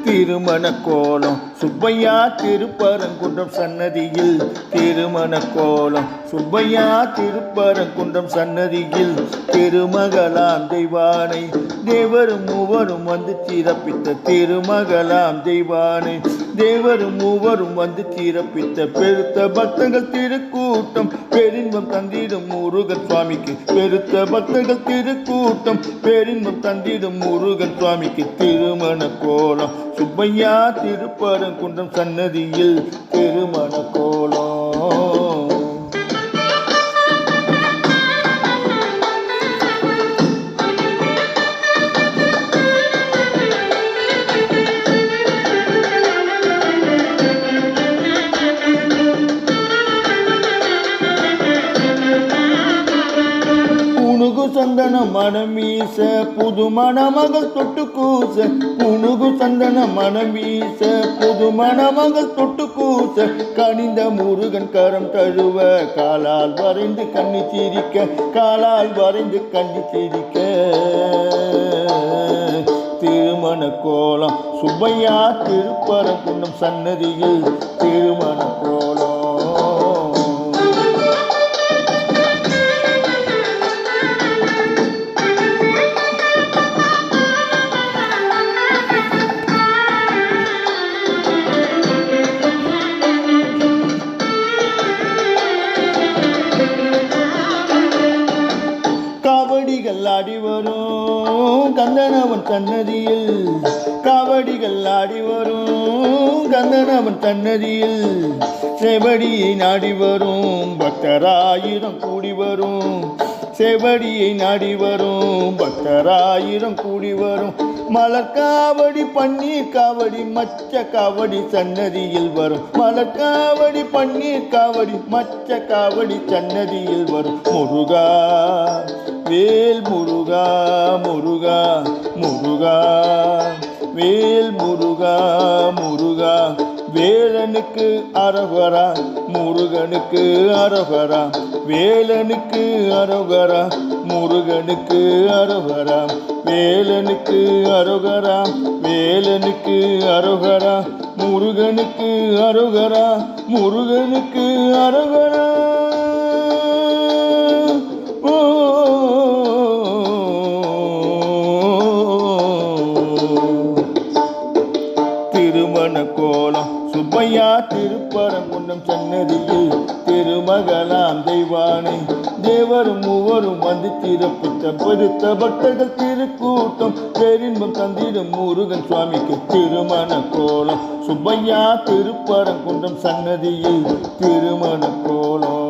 திருமண கோலம் சுப்பையா திருப்பரங்குன்றம் சன்னதியில் திருமண கோலம் சுப்பையா திருப்பரங்குன்றம் சன்னதியில் திருமகளாம் தெய்வானை தேவரும் மூவரும் வந்து சிறப்பித்த திருமகளாம் தெய்வானை தேவரும் மூவரும் வந்து சிறப்பித்த பெருத்த பக்தர்கள் திருக்கூட்டம் பெரின்பம் தந்திடும் முருகன் சுவாமிக்கு பெருத்த பக்தர்கள் திருக்கூட்டம் பெரின்பம் தந்திடும் முருகன் சுவாமிக்கு திருமண கோலம் சுப்பையா திருப்பரங்குன்றம் சன்னதியில் திருமண கோலம். சந்தன மணமீச புது மணமகள் தொட்டு கூச புனுகு சந்தன மணமீச புது மணமகள் தொட்டு கூச கனிந்த முருகன் கரம் தழுவ காலால் வரைந்து கண்ணி சிரிக்க காலால் வரைந்து கண்ணி சிரிக்க திருமண கோலம் சுப்பையா திருப்பரங்குன்றம் சன்னதியில் திருமண கோலம். காவடிகள் ஆடி வரும் கந்தனவன் சன்னதியில் காவடிகள் ஆடி வரும் கந்தனவன் சன்னதியில் செவடியை நாடி வரும் பக்தராயிரம் கூடி வரும் செவடியை நாடி வரும் பக்தராயிரம் கூடி வரும் மலர் காவடி பன்னீர் காவடி மச்ச காவடி சன்னதியில் வரும் மலர் காவடி பன்னீர் காவடி மச்ச காவடி சன்னதியில் வரும் முருகா வேல் முருகா முருகா முருகா வேல் முருகா முருகா வேலனுக்கு அரோகரா முருகனுக்கு அரோகரா வேலனுக்கு அரோகரா முருகனுக்கு அரோகரா வேலனுக்கு அரோகரா வேலனுக்கு அரோகரா முருகனுக்கு அரோகரா முருகனுக்கு அரோகரா. திருமண கோலம் சுப்பையா திருப்பரங்குன்றம் சன்னதியில் திருமகளாம் தெய்வானை தேவரும் மூவரும் வந்து சிறப்பித்த பெருத்த பக்தர்கள் திருக்கூட்டம் பேரின்பம் தந்திடும் முருகன் சுவாமிக்கு திருமண கோலம் சுப்பையா திருப்பரங்குன்றம் சன்னதியில் திருமண கோலம்.